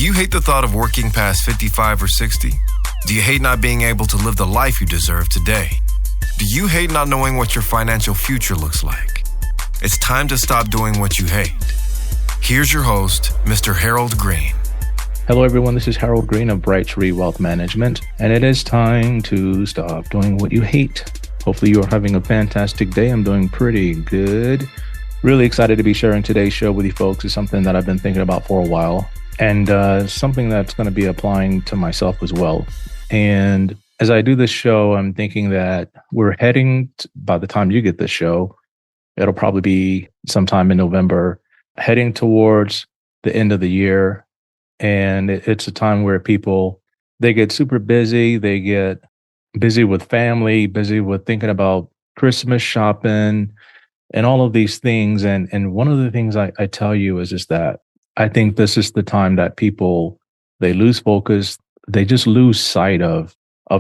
Do you hate the thought of working past 55 or 60? Do you hate not being able to live the life you deserve today? Do you hate not knowing what your financial future looks like? It's time to stop doing what you hate. Here's your host, Mr. Harold Green. Hello, everyone. This is Harold Green of Bright Tree Wealth Management, and it is time to stop doing what you hate. Hopefully, you are having a fantastic day. I'm doing pretty good. Really excited to be sharing today's show with you folks. It's something that I've been thinking about for a while, and something that's going to be applying to myself as well. And as I do this show, I'm thinking that we're heading, by the time you get this show, it'll probably be sometime in November, heading towards the end of the year. And it's a time where people, they get super busy. They get busy with family, busy with thinking about Christmas shopping and all of these things. And one of the things I tell you is that I think this is the time that people, they lose focus. They just lose sight of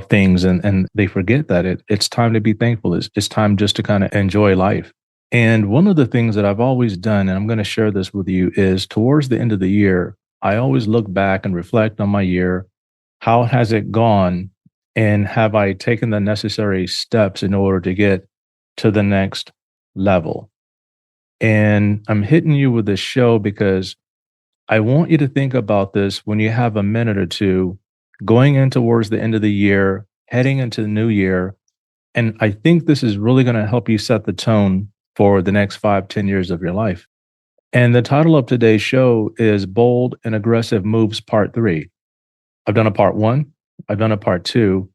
things, and they forget that it's time to be thankful. It's time just to kind of enjoy life. And one of the things that I've always done, and I'm going to share this with you, is towards the end of the year, I always look back and reflect on my year. How has it gone? And have I taken the necessary steps in order to get to the next level? And I'm hitting you with this show because I want you to think about this when you have a minute or two going in towards the end of the year, heading into the new year. And I think this is really going to help you set the tone for the next 5-10 years of your life. And the title of today's show is Bold and Aggressive Moves Part 3. I've done a Part 1, I've done a Part 2,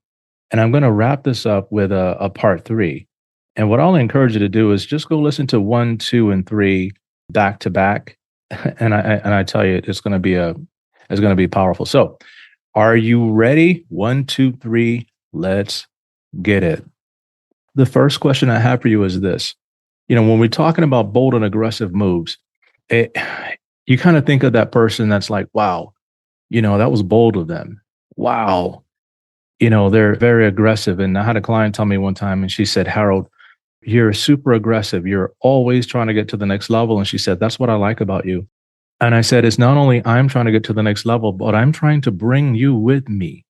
and I'm going to wrap this up with a Part 3. And what I'll encourage you to do is just go listen to 1, 2, and 3 back to back. And I tell you, it's going to be powerful. So, are you ready? 1, 2, 3, let's get it. The first question I have for you is this. When we're talking about bold and aggressive moves, you kind of think of that person that's like, wow, that was bold of them. Wow. They're very aggressive. And I had a client tell me one time, and she said, Harold, you're super aggressive. You're always trying to get to the next level. And she said, that's what I like about you. And I said, it's not only I'm trying to get to the next level, but I'm trying to bring you with me.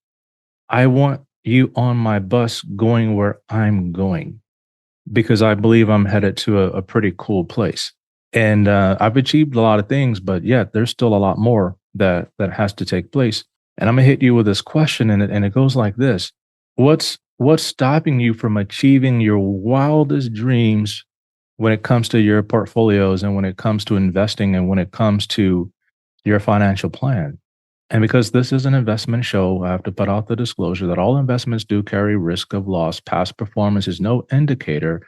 I want you on my bus going where I'm going, because I believe I'm headed to a pretty cool place. And I've achieved a lot of things, but yet there's still a lot more that has to take place. And I'm going to hit you with this question, and it goes like this. What's stopping you from achieving your wildest dreams when it comes to your portfolios and when it comes to investing and when it comes to your financial plan? And because this is an investment show, I have to put out the disclosure that all investments do carry risk of loss. Past performance is no indicator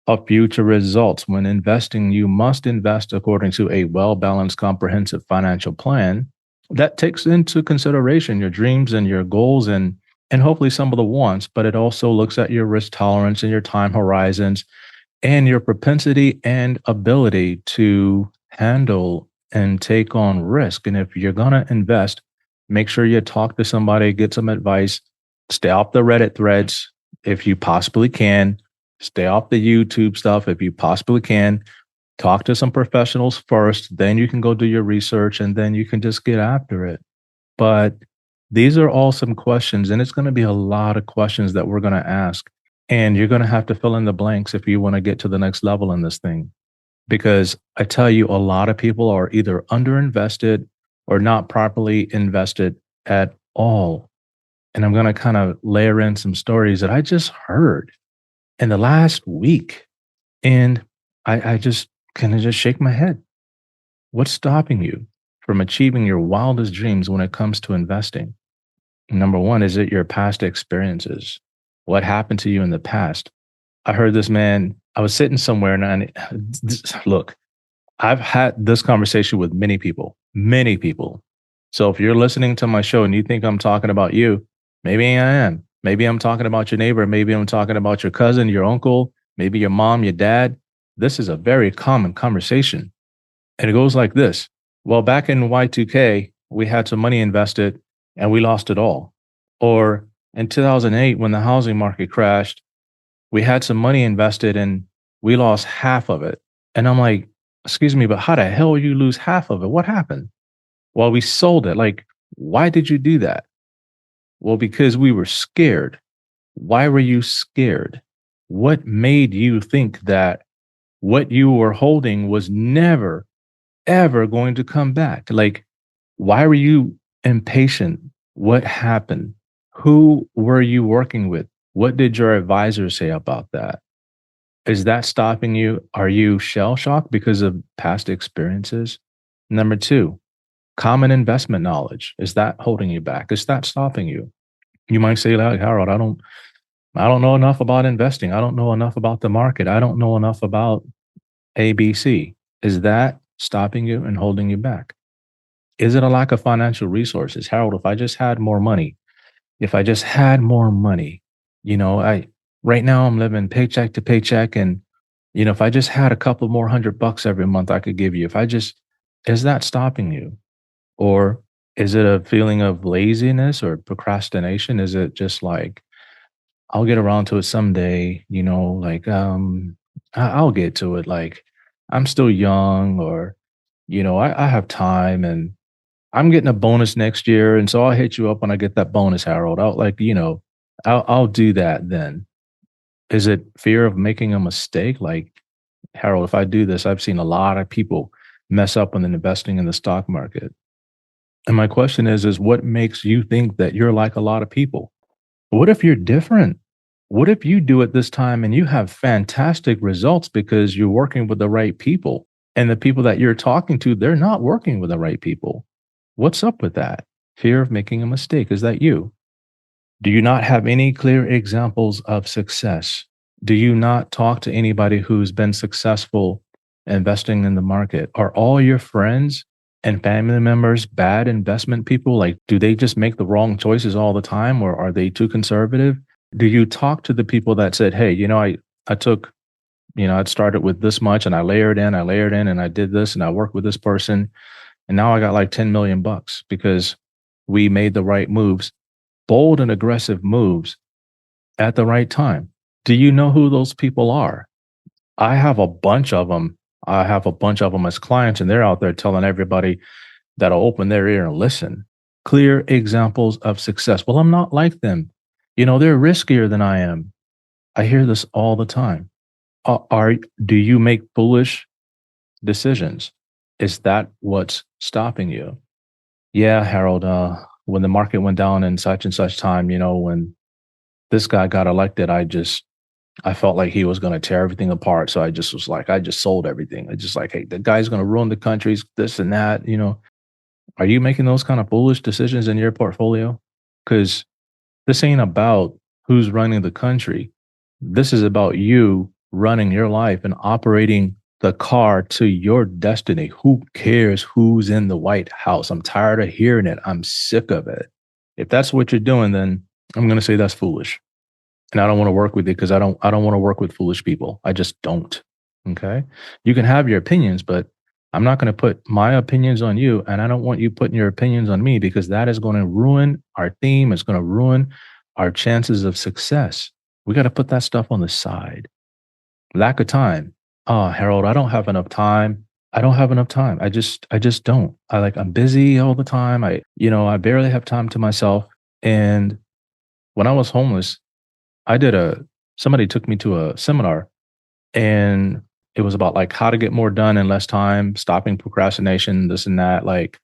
of future results. When investing, you must invest according to a well-balanced, comprehensive financial plan that takes into consideration your dreams and your goals and hopefully some of the wants, but it also looks at your risk tolerance and your time horizons and your propensity and ability to handle and take on risk. And if you're going to invest, make sure you talk to somebody, get some advice, stay off the Reddit threads if you possibly can, stay off the YouTube stuff if you possibly can, talk to some professionals first, then you can go do your research and then you can just get after it. But these are all some questions, and it's going to be a lot of questions that we're going to ask. And you're going to have to fill in the blanks if you want to get to the next level in this thing. Because I tell you, a lot of people are either underinvested or not properly invested at all. And I'm going to kind of layer in some stories that I just heard in the last week. And I just kind of just shake my head. What's stopping you from achieving your wildest dreams when it comes to investing? Number one, is it your past experiences? What happened to you in the past? I heard this man, I was sitting somewhere and look, I've had this conversation with many people. So if you're listening to my show and you think I'm talking about you, maybe I am. Maybe I'm talking about your neighbor. Maybe I'm talking about your cousin, your uncle, maybe your mom, your dad. This is a very common conversation. And it goes like this. Well, back in Y2K, we had some money invested and we lost it all. Or in 2008, when the housing market crashed, we had some money invested and we lost half of it. And I'm like, excuse me, but how the hell you lose half of it? What happened? Well, we sold it. Like Why did you do that? Well, because we were scared. Why were you scared? What made you think that what you were holding was never, ever going to come back? Like, why were you impatient? What happened? Who were you working with? What did your advisor say about that? Is that stopping you? Are you shell shocked because of past experiences? Number two, common investment knowledge. Is that holding you back? Is that stopping you? You might say, like, Harold, I don't know enough about investing. I don't know enough about the market. I don't know enough about ABC. Is that stopping you and holding you back? Is it a lack of financial resources? Harold, if I just had more money, if I just had more money, I right now I'm living paycheck to paycheck. And, if I just had a couple more $100 every month I could give you, is that stopping you? Or is it a feeling of laziness or procrastination? Is it just like, I'll get around to it someday, like, I'll get to it. Like, I'm still young, or, I have time, and I'm getting a bonus next year. And so I'll hit you up when I get that bonus, Harold. I'll do that then. Is it fear of making a mistake? Like, Harold, if I do this, I've seen a lot of people mess up when investing in the stock market. And my question is what makes you think that you're like a lot of people? What if you're different? What if you do it this time and you have fantastic results because you're working with the right people, and the people that you're talking to, they're not working with the right people? What's up with that? Fear of making a mistake. Is that you? Do you not have any clear examples of success? Do you not talk to anybody who's been successful investing in the market? Are all your friends and family members bad investment people? Like, do they just make the wrong choices all the time, or are they too conservative? Do you talk to the people that said, hey, I took, I'd started with this much and I layered in, and I did this and I worked with this person, and now I got like 10 million bucks because we made the right moves, bold and aggressive moves at the right time. Do you know who those people are? I have a bunch of them. I have a bunch of them as clients, and they're out there telling everybody that'll open their ear and listen. Clear examples of success. Well, I'm not like them. They're riskier than I am. I hear this all the time. Do you make foolish decisions? Is that what's stopping you? Yeah, Harold, when the market went down in such and such time, when this guy got elected, I felt like he was going to tear everything apart. So I just was like, I just sold everything. I just like, hey, the guy's going to ruin the countries, this and that. Are you making those kind of foolish decisions in your portfolio? Because this ain't about who's running the country. This is about you running your life and operating the car to your destiny. Who cares who's in the White House? I'm tired of hearing it. I'm sick of it. If that's what you're doing, then I'm going to say that's foolish. And I don't want to work with it because I don't want to work with foolish people. I just don't. Okay. You can have your opinions, but I'm not going to put my opinions on you. And I don't want you putting your opinions on me, because that is going to ruin our theme. It's going to ruin our chances of success. We got to put that stuff on the side. Lack of time. Oh, Harold, I don't have enough time. I don't have enough time. I just don't. I'm busy all the time. I barely have time to myself. And when I was homeless, somebody took me to a seminar, and it was about like how to get more done in less time, stopping procrastination, this and that. Like,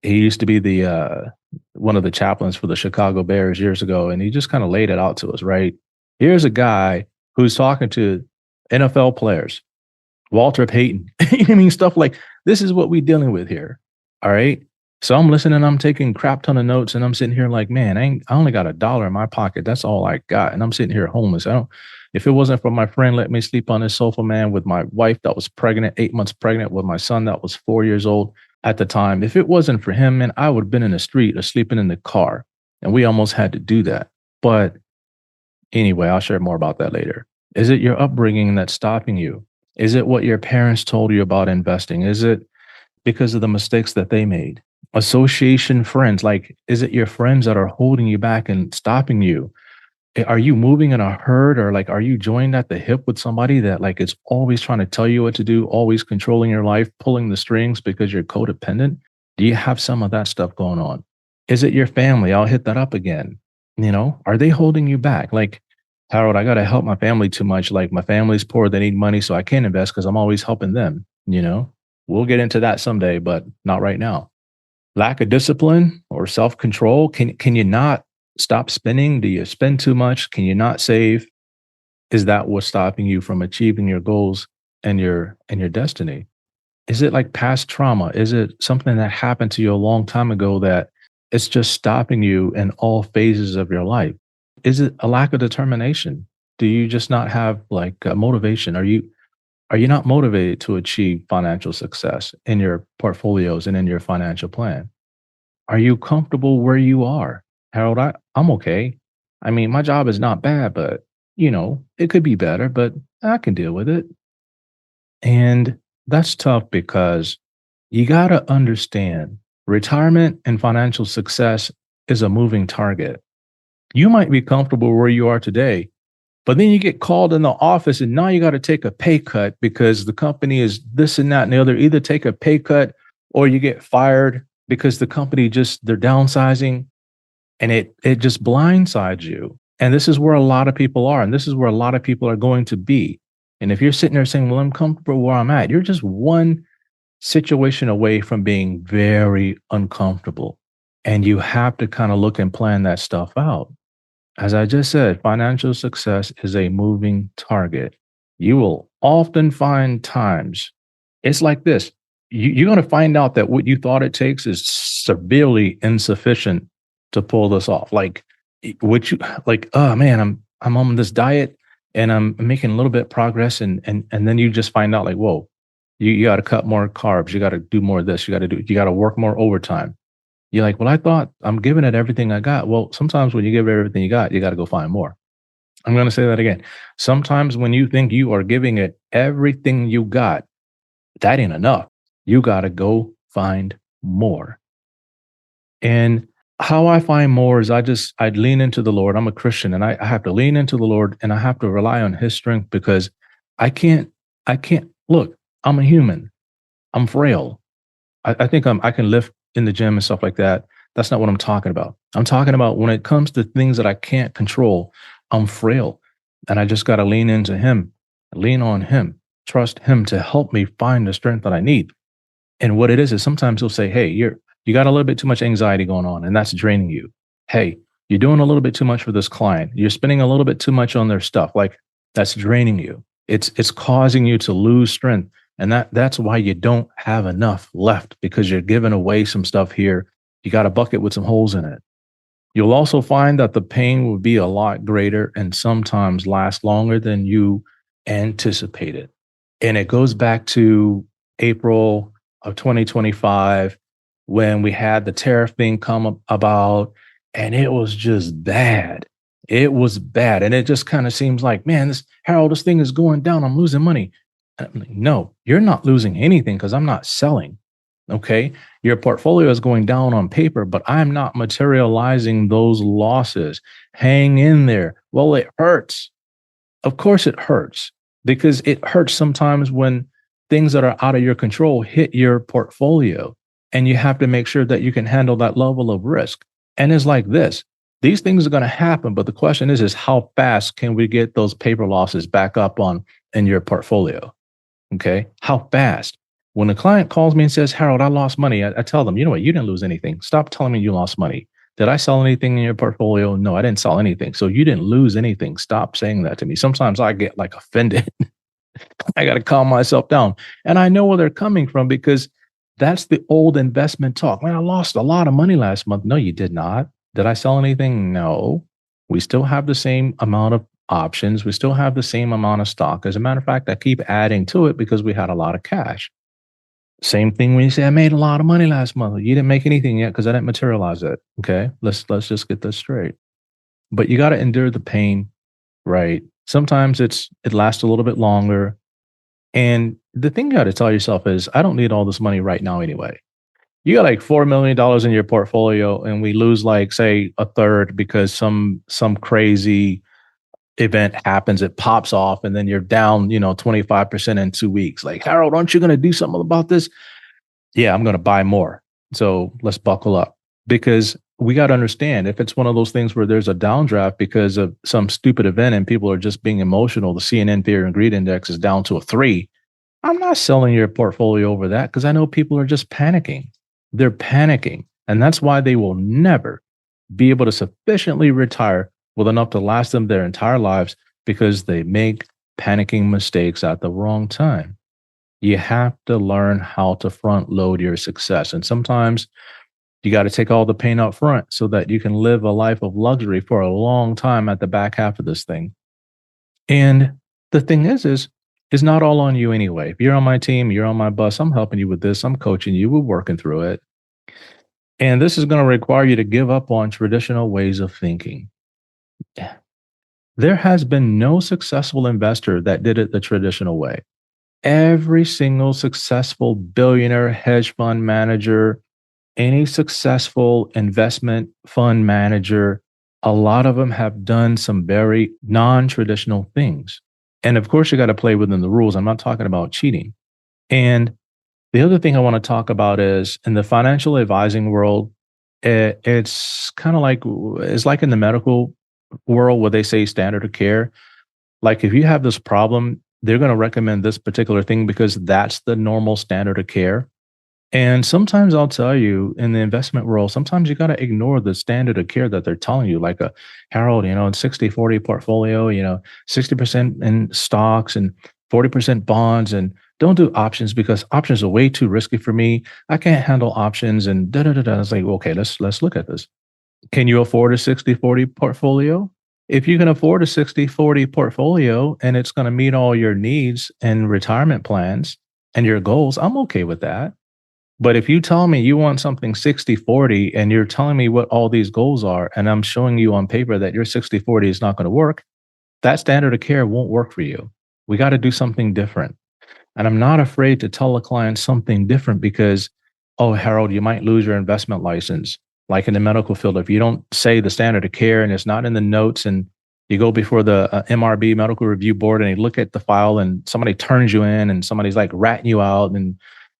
he used to be the one of the chaplains for the Chicago Bears years ago, and he just kind of laid it out to us, right? Here's a guy who's talking to NFL players, Walter Payton. I mean, stuff like this is what we're dealing with here. All right. So I'm listening, I'm taking crap ton of notes, and I'm sitting here like, man, I only got $1 in my pocket. That's all I got. And I'm sitting here homeless. If it wasn't for my friend let me sleep on his sofa, man, with my wife that was pregnant, 8 months pregnant, with my son that was 4 years old at the time, if it wasn't for him, man, I would have been in the street or sleeping in the car. And we almost had to do that. But anyway, I'll share more about that later. Is it your upbringing that's stopping you? Is it what your parents told you about investing? Is it because of the mistakes that they made? Association friends, like, is it your friends that are holding you back and stopping you? Are you moving in a herd, or like, are you joined at the hip with somebody that like is always trying to tell you what to do, always controlling your life, pulling the strings because you're codependent? Do you have some of that stuff going on? Is it your family? I'll hit that up again. Are they holding you back? Like, Harold, I got to help my family too much. Like, my family's poor. They need money. So I can't invest because I'm always helping them. We'll get into that someday, but not right now. Lack of discipline or self control. Can you not stop spending? Do you spend too much? Can you not save? Is that what's stopping you from achieving your goals and your destiny? Is it like past trauma? Is it something that happened to you a long time ago that it's just stopping you in all phases of your life? Is it a lack of determination? Do you just not have like motivation? Are you not motivated to achieve financial success in your portfolios and in your financial plan? Are you comfortable where you are? Harold, I'm okay. I mean, my job is not bad, but it could be better, but I can deal with it. And that's tough because you got to understand retirement and financial success is a moving target. You might be comfortable where you are today, but then you get called in the office and now you got to take a pay cut because the company is this and that and the other. Either take a pay cut or you get fired because the company they're downsizing, and it just blindsides you. And this is where a lot of people are, and this is where a lot of people are going to be. And if you're sitting there saying, well, I'm comfortable where I'm at, you're just one situation away from being very uncomfortable. And you have to kind of look and plan that stuff out. As I just said, financial success is a moving target. You will often find times it's like this. You're going to find out that what you thought it takes is severely insufficient to pull this off. Like, oh man, I'm on this diet and I'm making a little bit of progress, and then you just find out like, whoa, you got to cut more carbs, you got to do more of this, you got to work more overtime. You're like, well, I thought I'm giving it everything I got. Well, sometimes when you give it everything you got to go find more. I'm going to say that again. Sometimes when you think you are giving it everything you got, that ain't enough. You got to go find more. And how I find more is I'd lean into the Lord. I'm a Christian and I have to lean into the Lord and I have to rely on his strength because I can't look, I'm a human. I'm frail. I think I can lift in the gym and stuff like that. That's not what I'm talking about. I'm talking about when it comes to things that I can't control, I'm frail. And I just got to lean into him, lean on him, trust him to help me find the strength that I need. And what it is sometimes he'll say, hey, you got a little bit too much anxiety going on and that's draining you. Hey, you're doing a little bit too much for this client. You're spending a little bit too much on their stuff. Like that's draining you. It's causing you to lose strength. And that's why you don't have enough left because you're giving away some stuff here. You got a bucket with some holes in it. You'll also find that the pain will be a lot greater and sometimes last longer than you anticipated. And it goes back to April of 2025 when we had the tariff thing come about, and it was just bad. It was bad. And it just kind of seems like, man, Harold, this thing is going down. I'm losing money. Like, no, you're not losing anything because I'm not selling. Okay. Your portfolio is going down on paper, but I'm not materializing those losses. Hang in there. Well, it hurts. Of course it hurts because it hurts sometimes when things that are out of your control hit your portfolio and you have to make sure that you can handle that level of risk. And it's like this. These things are going to happen, but the question is how fast can we get those paper losses back up in your portfolio? Okay. How fast? When a client calls me and says, Harold, I lost money, I tell them, you know what? You didn't lose anything. Stop telling me you lost money. Did I sell anything in your portfolio? No, I didn't sell anything. So you didn't lose anything. Stop saying that to me. Sometimes I get like offended. I got to calm myself down. And I know where they're coming from because that's the old investment talk. Man, I lost a lot of money last month. No, you did not. Did I sell anything? No. We still have the same amount of options. We still have the same amount of stock. As a matter of fact, I keep adding to it because we had a lot of cash. Same thing when you say I made a lot of money last month. You didn't make anything yet because I didn't materialize it. Okay, let's just get this straight. But you got to endure the pain, right? Sometimes it lasts a little bit longer. And the thing you got to tell yourself is, I don't need all this money right now anyway. You got like $4 million in your portfolio, and we lose like say a third because some crazy event happens, it pops off, and then you're down, 25% in 2 weeks. Like, Harold, aren't you going to do something about this? Yeah, I'm going to buy more. So let's buckle up because we got to understand if it's one of those things where there's a downdraft because of some stupid event and people are just being emotional, the CNN fear and greed index is down to a 3. I'm not selling your portfolio over that because I know people are just panicking. They're panicking. And that's why they will never be able to sufficiently retire with enough to last them their entire lives because they make panicking mistakes at the wrong time. You have to learn how to front load your success. And sometimes you got to take all the pain up front so that you can live a life of luxury for a long time at the back half of this thing. And the thing is it's not all on you anyway. If you're on my team, you're on my bus, I'm helping you with this, I'm coaching you, we're working through it. And this is going to require you to give up on traditional ways of thinking. There has been no successful investor that did it the traditional way. Every single successful billionaire, hedge fund manager, any successful investment fund manager, a lot of them have done some very non-traditional things. And of course, you got to play within the rules. I'm not talking about cheating. And the other thing I want to talk about is in the financial advising world, it's kind of like, it's like in the medical world where they say standard of care. Like if you have this problem, they're going to recommend this particular thing because that's the normal standard of care. And sometimes I'll tell you in the investment world, sometimes you got to ignore the standard of care that they're telling you, like a Harold, in 60-40 portfolio, 60% in stocks and 40% bonds, and don't do options because options are way too risky for me. I can't handle options and da da da da. It's like, okay, let's look at this. Can you afford a 60-40 portfolio? If you can afford a 60-40 portfolio and it's going to meet all your needs and retirement plans and your goals, I'm okay with that. But if you tell me you want something 60-40 and you're telling me what all these goals are, and I'm showing you on paper that your 60-40 is not going to work, that standard of care won't work for you. We got to do something different. And I'm not afraid to tell a client something different because, oh, Harold, you might lose your investment license. Like in the medical field, if you don't say the standard of care and it's not in the notes and you go before the MRB medical review board and you look at the file and somebody turns you in and somebody's like ratting you out and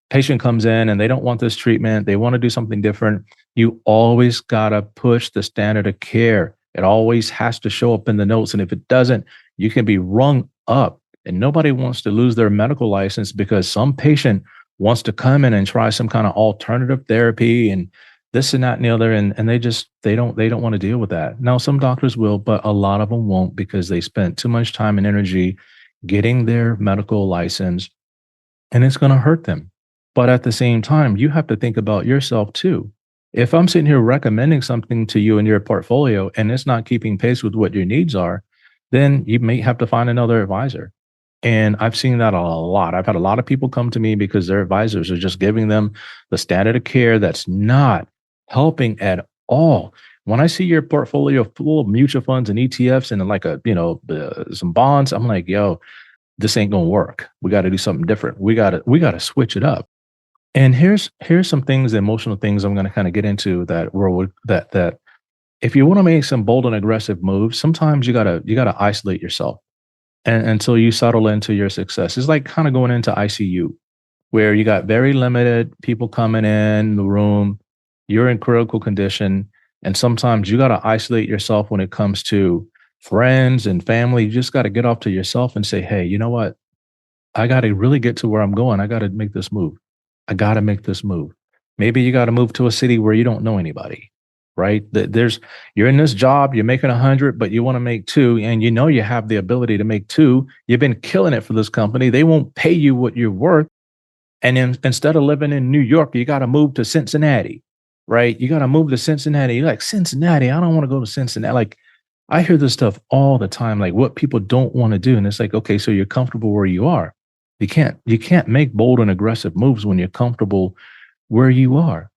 patient comes in and they don't want this treatment, they want to do something different, you always got to push the standard of care. It always has to show up in the notes. And if it doesn't, you can be rung up. And nobody wants to lose their medical license because some patient wants to come in and try some kind of alternative therapy and this and that and the other. And they don't want to deal with that. Now, some doctors will, but a lot of them won't because they spent too much time and energy getting their medical license and it's going to hurt them. But at the same time, you have to think about yourself too. If I'm sitting here recommending something to you in your portfolio and it's not keeping pace with what your needs are, then you may have to find another advisor. And I've seen that a lot. I've had a lot of people come to me because their advisors are just giving them the standard of care that's not helping at all. When I see your portfolio full of mutual funds and ETFs and like some bonds, I'm like, yo, this ain't gonna work. We got to do something different. We got to switch it up. And here's some things, the emotional things I'm going to kind of get into that if you want to make some bold and aggressive moves, sometimes you gotta isolate yourself and until you settle into your success. It's like kind of going into ICU where you got very limited people coming in the room, you're in critical condition, and sometimes you got to isolate yourself when it comes to friends and family. You just got to get off to yourself and say, hey, you know what? I got to really get to where I'm going. I got to make this move. I got to make this move. Maybe you got to move to a city where you don't know anybody, right? You're in this job, you're making 100, but you want to make 2, and you have the ability to make 2. You've been killing it for this company. They won't pay you what you're worth. And then instead of living in New York, you got to move to Cincinnati, right? You got to move to Cincinnati. You're like, Cincinnati, I don't want to go to Cincinnati. Like, I hear this stuff all the time, like what people don't want to do. And it's like, okay, so you're comfortable where you are. You can't make bold and aggressive moves when you're comfortable where you are.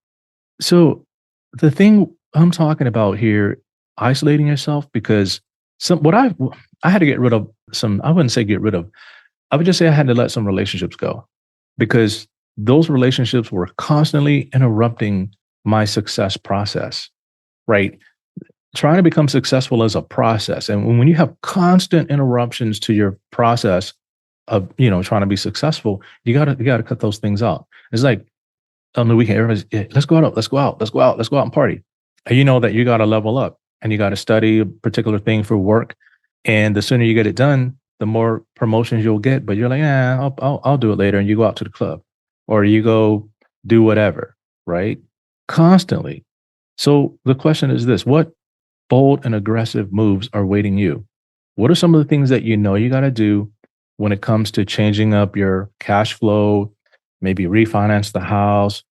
So the thing I'm talking about here, isolating yourself, because I had to get rid of some, I wouldn't say get rid of, I would just say I had to let some relationships go because those relationships were constantly interrupting my success process, right? Trying to become successful is a process. And when you have constant interruptions to your process of, trying to be successful, you gotta cut those things out. It's like on the weekend, everybody's, let's go out and party. you know that you got to level up and you got to study a particular thing for work. And the sooner you get it done, the more promotions you'll get. But you're like, yeah, I'll do it later. And you go out to the club or you go do whatever, right? Constantly. So the question is this: what bold and aggressive moves are waiting you? What are some of the things that you know you got to do when it comes to changing up your cash flow, maybe refinance the house?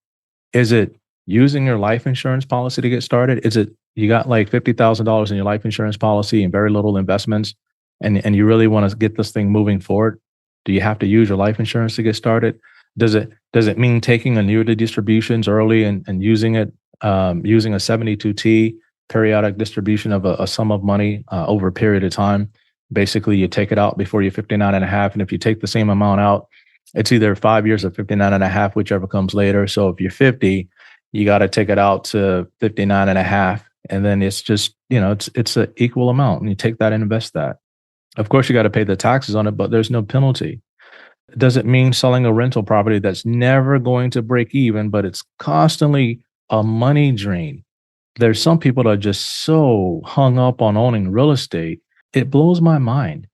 Is it using your life insurance policy to get started? Is it you got like $50,000 in your life insurance policy and very little investments, and you really want to get this thing moving forward? Do you have to use your life insurance to get started? Does it mean taking annuity distributions early and using it using a 72T periodic distribution of a sum of money over a period of time? Basically, you take it out before you're 59 and a half. And if you take the same amount out, it's either 5 years or 59 and a half, whichever comes later. So if you're 50, you got to take it out to 59 and a half. And then it's just, it's an equal amount. And you take that and invest that. Of course, you got to pay the taxes on it, but there's no penalty. Does it mean selling a rental property that's never going to break even, but it's constantly a money drain? There's some people that are just so hung up on owning real estate. It blows my mind.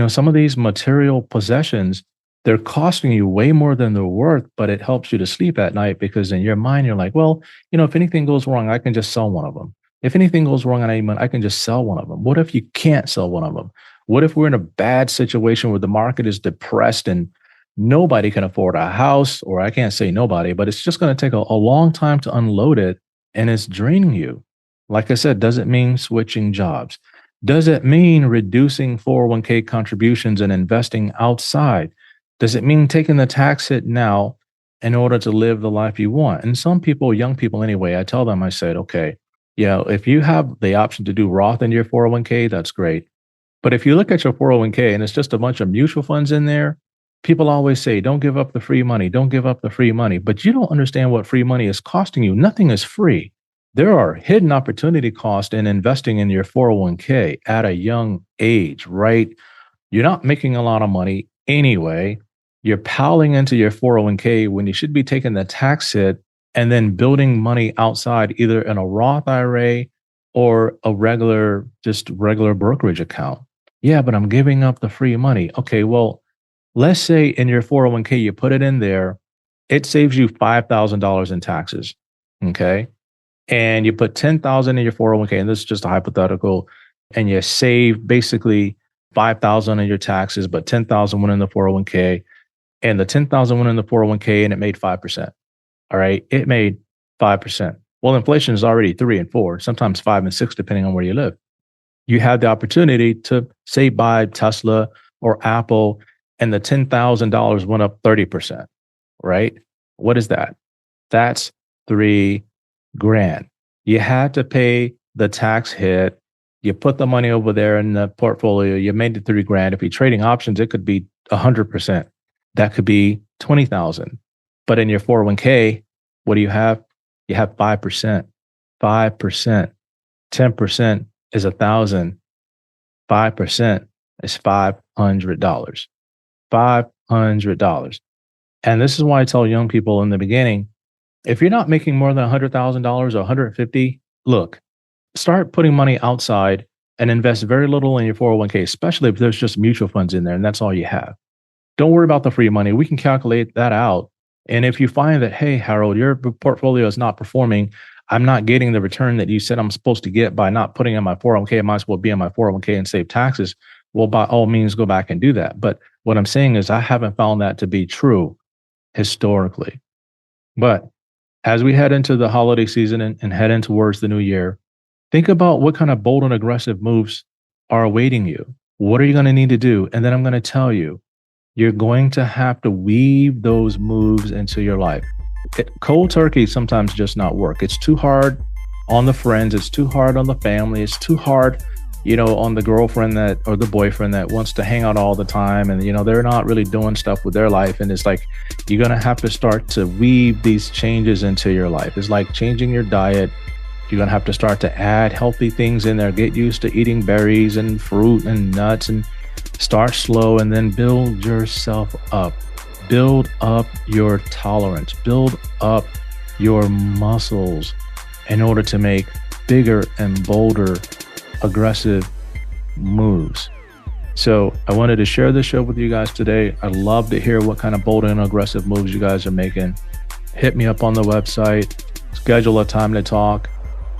Some of these material possessions, they're costing you way more than they're worth, but it helps you to sleep at night because in your mind, you're like, well, if anything goes wrong, I can just sell one of them. If anything goes wrong on any money, I can just sell one of them. What if you can't sell one of them? What if we're in a bad situation where the market is depressed and nobody can afford a house, or I can't say nobody, but it's just going to take a long time to unload it and it's draining you? Like I said, does it mean switching jobs? Does it mean reducing 401k contributions and investing outside? Does it mean taking the tax hit now in order to live the life you want? And some people, young people anyway, I tell them, I said, okay, if you have the option to do Roth in your 401k, that's great. But if you look at your 401k and it's just a bunch of mutual funds in there, people always say, don't give up the free money. Don't give up the free money. But you don't understand what free money is costing you. Nothing is free. There are hidden opportunity costs in investing in your 401k at a young age, right? You're not making a lot of money anyway. You're piling into your 401k when you should be taking the tax hit and then building money outside, either in a Roth IRA or a regular brokerage account. Yeah, but I'm giving up the free money. Okay, well, let's say in your 401k, you put it in there, it saves you $5,000 in taxes, okay? And you put $10,000 in your 401k, and this is just a hypothetical, and you save basically $5,000 in your taxes, but $10,000 went in the 401k, and the $10,000 went in the 401k, and it made 5%. All right, it made 5%. Well, inflation is already 3 and 4, sometimes 5 and 6, depending on where you live. You have the opportunity to say buy Tesla or Apple, and the $10,000 went up 30%, right? What is that? That's $3,000. You had to pay the tax hit. You put the money over there in the portfolio. You made it $3,000. If you're trading options, it could be 100%. That could be 20,000. But in your 401k, what do you have? You have 5%. 5%. 10% is 1,000. 5% is $500. $500. And this is why I tell young people in the beginning, if you're not making more than $100,000 or 150, look, start putting money outside and invest very little in your 401k, especially if there's just mutual funds in there and that's all you have. Don't worry about the free money. We can calculate that out. And if you find that, hey, Harold, your portfolio is not performing, I'm not getting the return that you said I'm supposed to get by not putting in my 401k, I might as well be in my 401k and save taxes. Well, by all means, go back and do that. But what I'm saying is I haven't found that to be true historically. But as we head into the holiday season and head in towards the new year, think about what kind of bold and aggressive moves are awaiting you. What are you going to need to do? And then I'm going to tell you, you're going to have to weave those moves into your life. Cold turkey sometimes just not work. It's too hard on the friends. It's too hard on the family. It's too hard, on the girlfriend or the boyfriend that wants to hang out all the time. And, they're not really doing stuff with their life. And it's like, you're going to have to start to weave these changes into your life. It's like changing your diet. You're going to have to start to add healthy things in there. Get used to eating berries and fruit and nuts, and start slow and then build yourself up. Build up your tolerance. Build up your muscles in order to make bigger and bolder, aggressive moves. So I wanted to share this show with you guys today. I'd love to hear what kind of bold and aggressive moves you guys are making. Hit me up on the website, schedule a time to talk,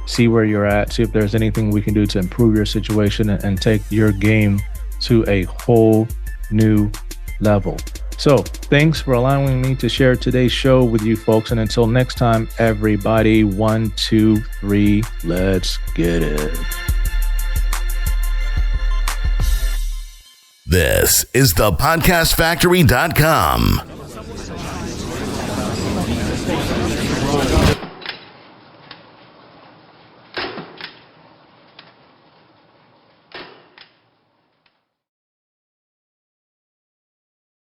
see where you're at, see if there's anything we can do to improve your situation and take your game to a whole new level. So thanks for allowing me to share today's show with you folks. And until next time, everybody, 1, 2, 3, let's get it. This is thepodcastfactory.com.